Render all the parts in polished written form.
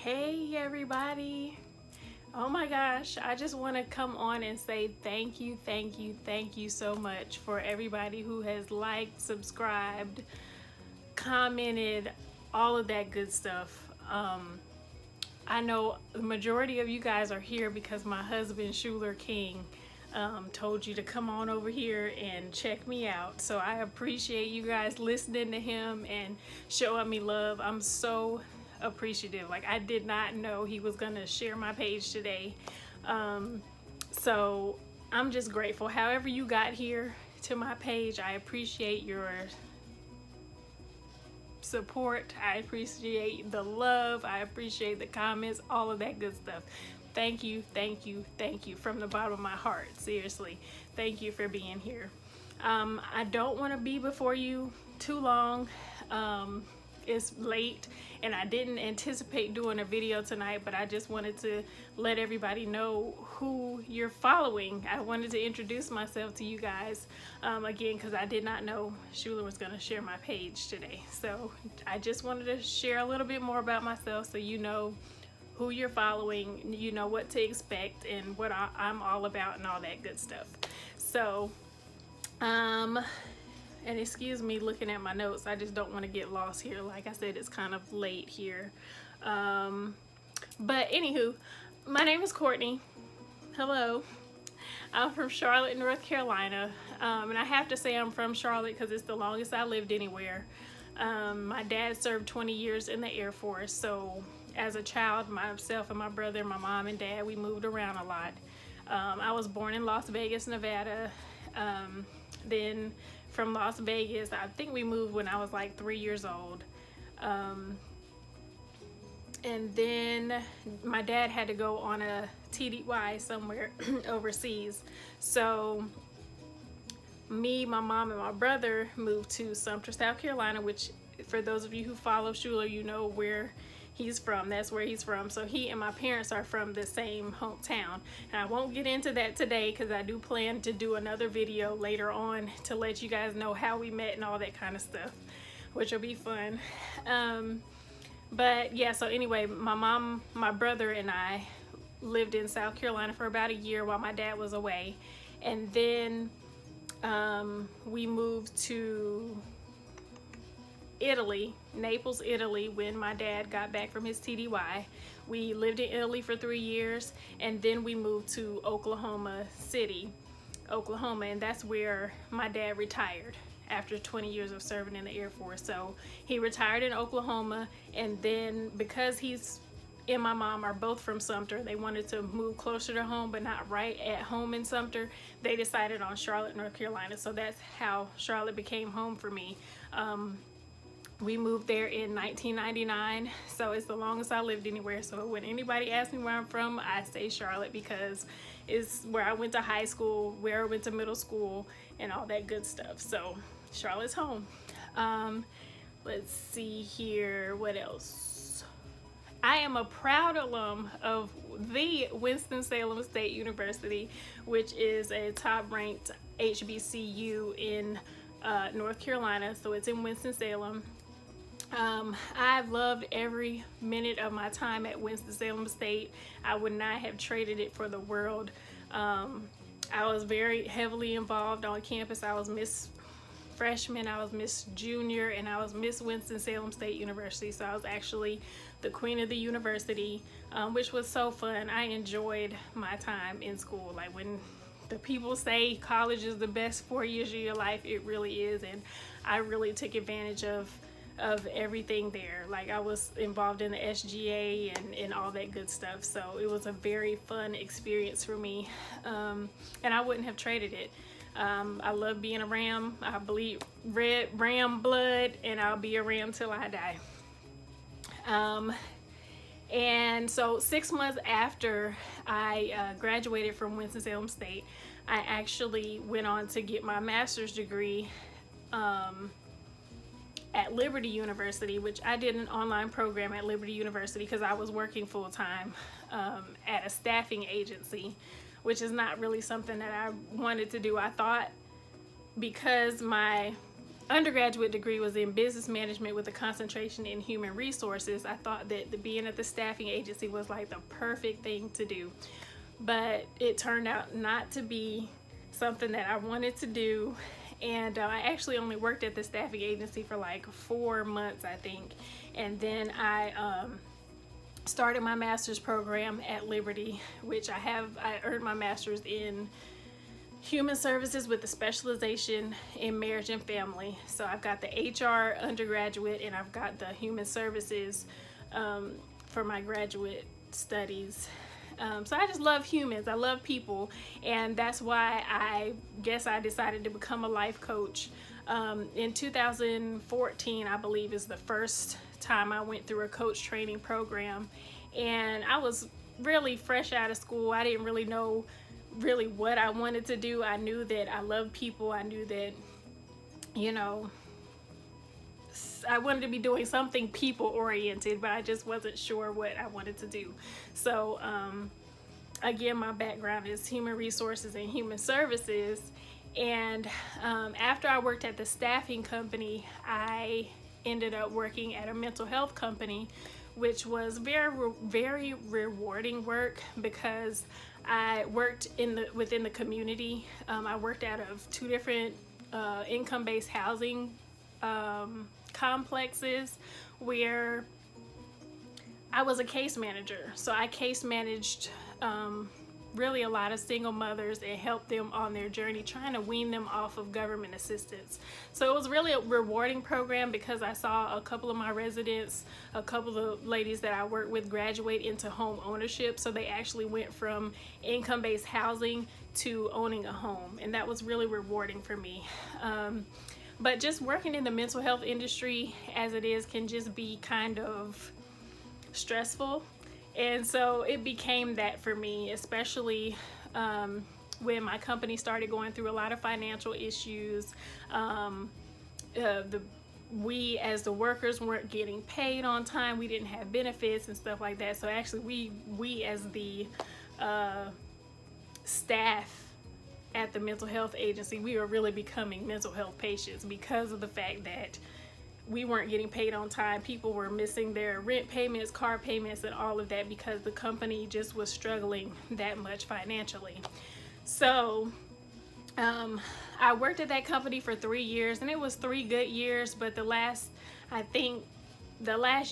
Hey everybody. Oh my gosh, I just want to come on and say thank you, thank you, thank you so much for everybody who has liked, subscribed, commented, all of that good stuff. I know the majority of you guys are here because my husband, Schuler King, told you to come on over here and check me out. So I appreciate you guys listening to him and showing me love. I'm so appreciative. Like, I did not know he was gonna share my page today. So I'm just grateful. However you got here to my page, I appreciate your support. I appreciate the love. I appreciate the comments, all of that good stuff. Thank you, thank you, thank you from the bottom of my heart. Seriously, thank you for being here. I don't want to be before you too long. It's late and I didn't anticipate doing a video tonight, but I just wanted to let everybody know who you're following. I wanted to introduce myself to you guys again, because I did not know Schuler was going to share my page today. So I just wanted to share a little bit more about myself so you know who you're following, you know what to expect and what I'm all about and all that good stuff. So and excuse me looking at my notes, I just don't want to get lost here. Like I said, it's kind of late here. But anywho, my name is Courtney. Hello. I'm from Charlotte, North Carolina. And I have to say I'm from Charlotte because it's the longest I lived anywhere. My dad served 20 years in the Air Force. So as a child, myself and my brother, my mom and dad, we moved around a lot. I was born in Las Vegas, Nevada. Then from Las Vegas, I think we moved when I was like 3 years old. And then my dad had to go on a TDY somewhere overseas. So me, my mom, and my brother moved to Sumter, South Carolina, which for those of you who follow Schuler, you know where he's from. That's where he's from. So he and my parents are from the same hometown. And I won't get into that today because I do plan to do another video later on to let you guys know how we met and all that kind of stuff, which will be fun. But yeah, so anyway, my mom, my brother, and I lived in South Carolina for about a year while my dad was away. And then we moved to Italy, Naples, Italy, when my dad got back from his TDY. We lived in Italy for 3 years, and then we moved to Oklahoma City, Oklahoma, and that's where my dad retired after 20 years of serving in the Air Force. So he retired in Oklahoma, and then because he's and my mom are both from Sumter, they wanted to move closer to home but not right at home in Sumter. They decided on Charlotte, North Carolina. So that's how Charlotte became home for me. We moved there in 1999, so it's the longest I lived anywhere. So when anybody asks me where I'm from, I say Charlotte because it's where I went to high school, where I went to middle school, and all that good stuff. So Charlotte's home. Let's see here, what else? I am a proud alum of the Winston-Salem State University, which is a top-ranked HBCU in North Carolina. So it's in Winston-Salem. I've loved every minute of my time at Winston-Salem State. I would not have traded it for the world. I was very heavily involved on campus. I was Miss Freshman, I was Miss Junior, and I was Miss Winston-Salem State University. So I was actually the queen of the university, which was so fun. I enjoyed my time in school. Like, when the people say college is the best 4 years of your life, it really is. And I really took advantage of everything there. Like, I was involved in the SGA and all that good stuff. So it was a very fun experience for me. And I wouldn't have traded it. I love being a Ram. I bleed red Ram blood, and I'll be a Ram till I die. And so 6 months after I graduated from Winston-Salem State, I actually went on to get my master's degree at Liberty University, which I did an online program at Liberty University because I was working full-time at a staffing agency, which is not really something that I wanted to do. I thought because my undergraduate degree was in business management with a concentration in human resources, I thought that being at the staffing agency was like the perfect thing to do. But it turned out not to be something that I wanted to do. And I actually only worked at the staffing agency for like 4 months, I think. And then I started my master's program at Liberty, which I earned my master's in human services with a specialization in marriage and family. So I've got the HR undergraduate and I've got the human services for my graduate studies. So I just love humans. I love people, and that's why I guess I decided to become a life coach. In 2014, I believe, is the first time I went through a coach training program, and I was really fresh out of school. I didn't really know really what I wanted to do. I knew that I loved people. I knew that, you know, I wanted to be doing something people oriented, but I just wasn't sure what I wanted to do. So again, my background is human resources and human services. And after I worked at the staffing company, I ended up working at a mental health company, which was very rewarding work because I worked within the community. I worked out of 2 different income-based housing complexes where I was a case manager. So I case managed really a lot of single mothers and helped them on their journey, trying to wean them off of government assistance. So it was really a rewarding program because I saw a couple of my residents, a couple of ladies that I worked with, graduate into home ownership. So they actually went from income-based housing to owning a home, and that was really rewarding for me. But just working in the mental health industry as it is can just be kind of stressful. And so it became that for me, especially when my company started going through a lot of financial issues. We as the workers weren't getting paid on time. We didn't have benefits and stuff like that. So actually we as the staff at the mental health agency, we were really becoming mental health patients because of the fact that we weren't getting paid on time. People were missing their rent payments, car payments, and all of that because the company just was struggling that much financially. So I worked at that company for 3 years, and it was 3 good years, but the last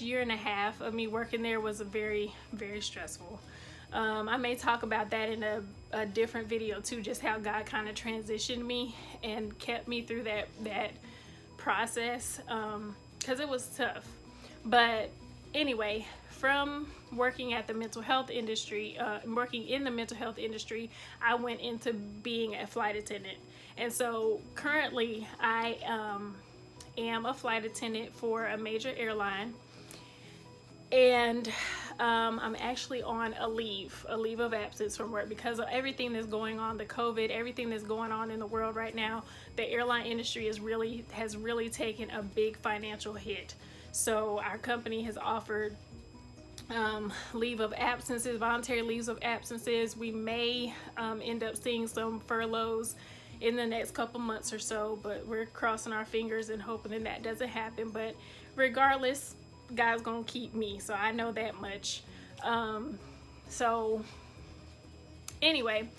year and a half of me working there was very stressful. I may talk about that in a different video too, just how God kind of transitioned me and kept me through that process, because it was tough. But anyway, from working at the mental health industry, working in the mental health industry, I went into being a flight attendant. And so currently I am a flight attendant for a major airline, and I'm actually on a leave of absence from work because of everything that's going on, the COVID, everything that's going on in the world right now. The airline industry has really taken a big financial hit. So our company has offered leave of absences, voluntary leaves of absences. We may end up seeing some furloughs in the next couple months or so, but we're crossing our fingers and hoping that doesn't happen. But regardless, God's gonna keep me, so I know that much. So anyway,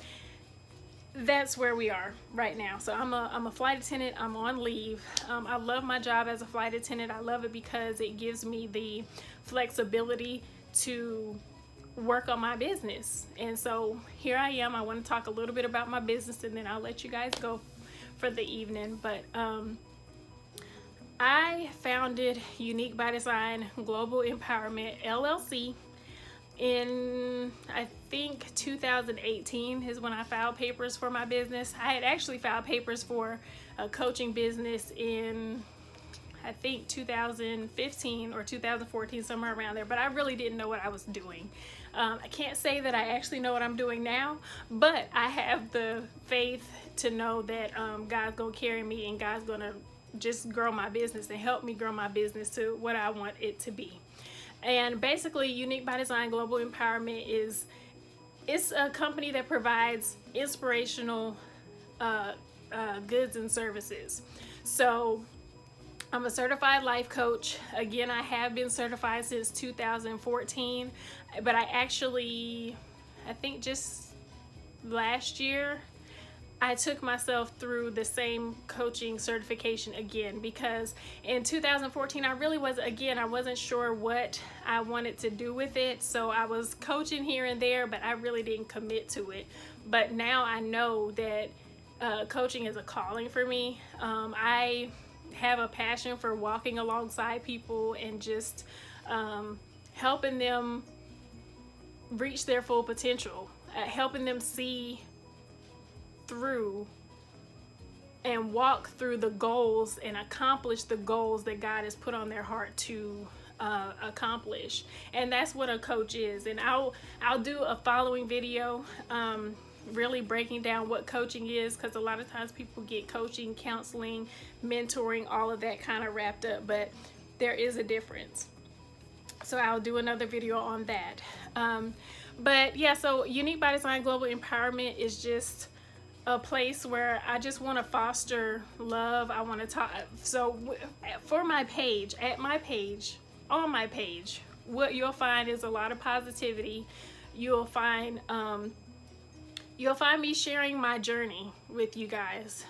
that's where we are right now. So I'm a flight attendant. I'm on leave. I love my job as a flight attendant. I love it because it gives me the flexibility to work on my business. And so here I am. I want to talk a little bit about my business, and then I'll let you guys go for the evening. But I founded Unique by Design Global Empowerment LLC in, I think, 2018 is when I filed papers for my business. I had actually filed papers for a coaching business in, I think, 2015 or 2014, somewhere around there, but I really didn't know what I was doing. I can't say that I actually know what I'm doing now, but I have the faith to know that God's gonna carry me, and God's gonna just grow my business and help me grow my business to what I want it to be. And basically, Unique by Design Global Empowerment it's a company that provides inspirational goods and services. So I'm a certified life coach. Again, I have been certified since 2014, but I think just last year, I took myself through the same coaching certification again, because in 2014 I wasn't sure what I wanted to do with it, so I was coaching here and there, but I really didn't commit to it. But now I know that coaching is a calling for me. I have a passion for walking alongside people and just helping them reach their full potential, helping them see through and walk through the goals and accomplish the goals that God has put on their heart to accomplish. And that's what a coach is. And I'll do a following video really breaking down what coaching is, because a lot of times people get coaching, counseling, mentoring, all of that kind of wrapped up, but there is a difference. So I'll do another video on that. But yeah, so Unique by Design Global Empowerment is just a place where I just want to foster love. I want to talk. So for my page, on my page, what you'll find is a lot of positivity. You'll find me sharing my journey with you guys.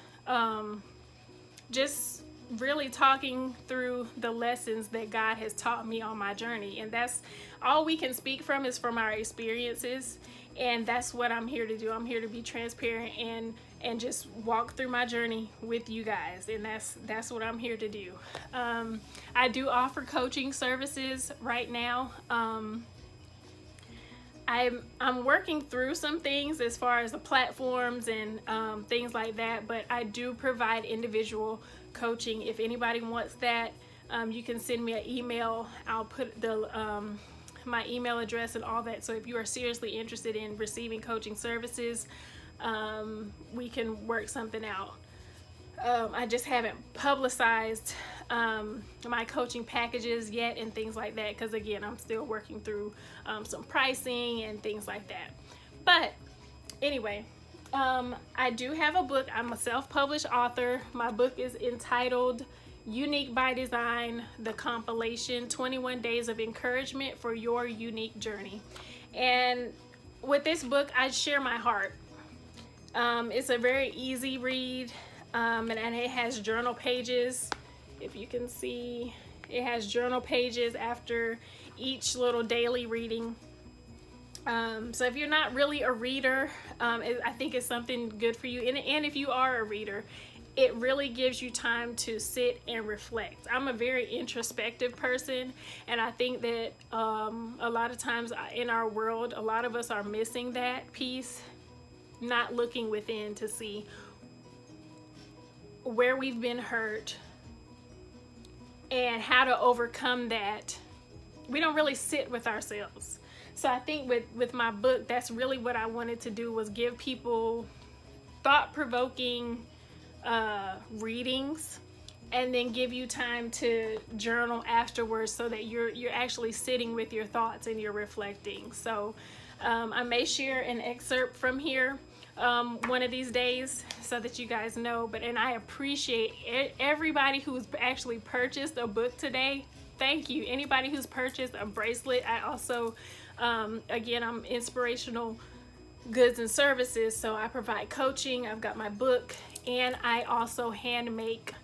Just really talking through the lessons that God has taught me on my journey. And that's all we can speak from, is from our experiences. And that's what I'm here to do. I'm here to be transparent and just walk through my journey with you guys. And that's what I'm here to do. I do offer coaching services right now. I'm working through some things as far as the platforms and things like that, but I do provide individual coaching. If anybody wants that, you can send me an email. I'll put my email address and all that. So if you are seriously interested in receiving coaching services, we can work something out. I just haven't publicized my coaching packages yet and things like that, because again, I'm still working through some pricing and things like that. But anyway, I do have a book. I'm a self-published author. My book is entitled Unique by Design, the compilation, 21 Days of Encouragement for Your Unique Journey. And with this book, I share my heart. It's a very easy read, and it has journal pages. If you can see, it has journal pages after each little daily reading. So if you're not really a reader, I think it's something good for you. And if you are a reader, it really gives you time to sit and reflect. I'm a very introspective person, and I think that a lot of times in our world, a lot of us are missing that piece, not looking within to see where we've been hurt and how to overcome that. We don't really sit with ourselves. So I think with my book, that's really what I wanted to do, was give people thought-provoking readings, and then give you time to journal afterwards, so that you're actually sitting with your thoughts and you're reflecting. So I may share an excerpt from here one of these days, so that you guys know. And I appreciate everybody who's actually purchased a book today. Thank you. Anybody who's purchased a bracelet. I also again, I'm Inspirational Goods and Services, so I provide coaching. I've got my book, and I also hand make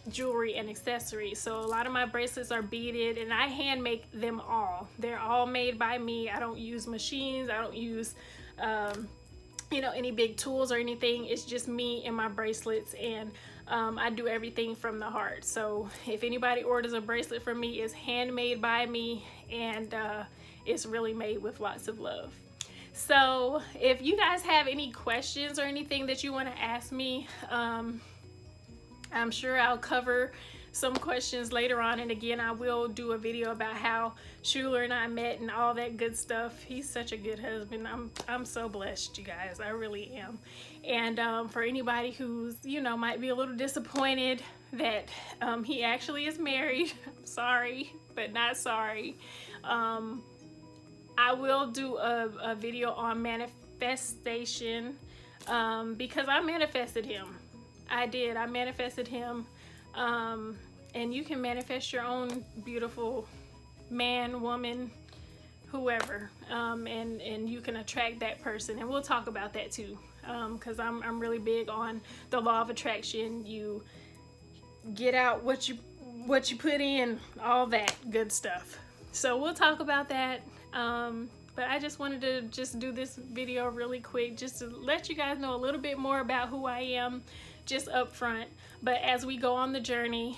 jewelry and accessories. So a lot of my bracelets are beaded, and I hand make them all. They're all made by me. I don't use machines. I don't use any big tools or anything. It's just me and my bracelets, and I do everything from the heart. So if anybody orders a bracelet from me, it's handmade by me, and it's really made with lots of love. So if you guys have any questions or anything that you want to ask me, I'm sure I'll cover some questions later on. And again, I will do a video about how Schuler and I met and all that good stuff. He's such a good husband. I'm so blessed, you guys. I really am. And for anybody who's, might be a little disappointed that he actually is married, I'm sorry, but not sorry. I will do a video on manifestation, because I manifested him. I did. I manifested him. and you can manifest your own beautiful man, woman, whoever, and you can attract that person. And we'll talk about that too, because I'm really big on the law of attraction. You get out what you put in, all that good stuff. So we'll talk about that. But I just wanted to just do this video really quick, just to let you guys know a little bit more about who I am, just up front. But as we go on the journey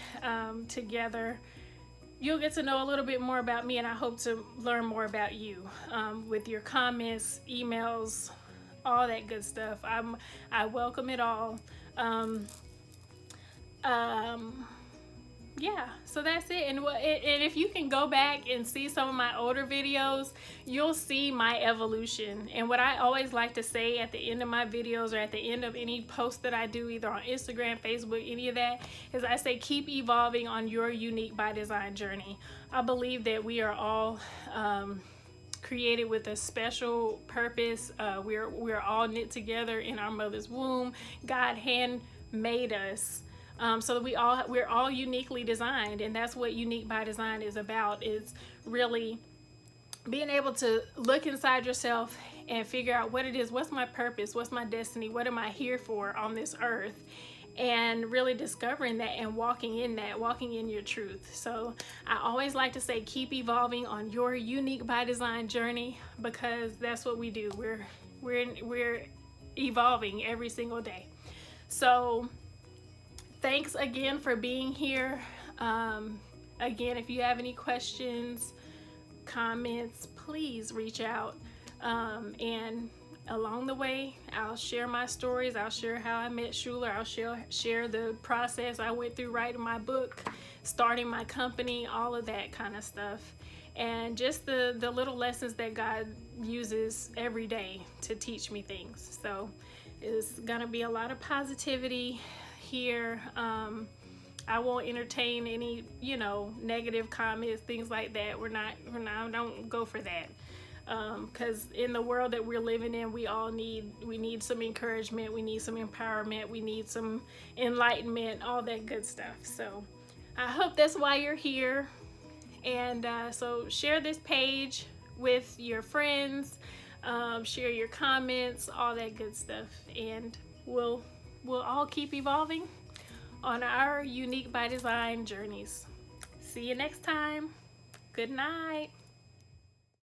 together, you'll get to know a little bit more about me, and I hope to learn more about you with your comments, emails, all that good stuff. I welcome it all. Yeah, so that's it. And if you can go back and see some of my older videos, you'll see my evolution. And what I always like to say at the end of my videos, or at the end of any post that I do, either on Instagram, Facebook, any of that, is I say keep evolving on your unique by design journey. I believe that we are all created with a special purpose. We're all knit together in our mother's womb. God handmade us. So that we're all uniquely designed, and that's what unique by design is about, is really being able to look inside yourself and figure out what it is, what's my purpose, what's my destiny, what am I here for on this earth, and really discovering that and walking in your truth. So I always like to say keep evolving on your unique by design journey, because that's what we do. We're evolving every single day. So thanks again for being here. Again, if you have any questions, comments, please reach out. And along the way, I'll share my stories. I'll share how I met Schuler. I'll share the process I went through writing my book, starting my company, all of that kind of stuff. And just the little lessons that God uses every day to teach me things. So it's gonna be a lot of positivity here. I won't entertain any, negative comments, things like that. I don't go for that. Because in the world that we're living in, we need some encouragement, we need some empowerment, we need some enlightenment, all that good stuff. So I hope that's why you're here. And so share this page with your friends, share your comments, all that good stuff. And we'll all keep evolving on our unique by design journeys. See you next time. Good night.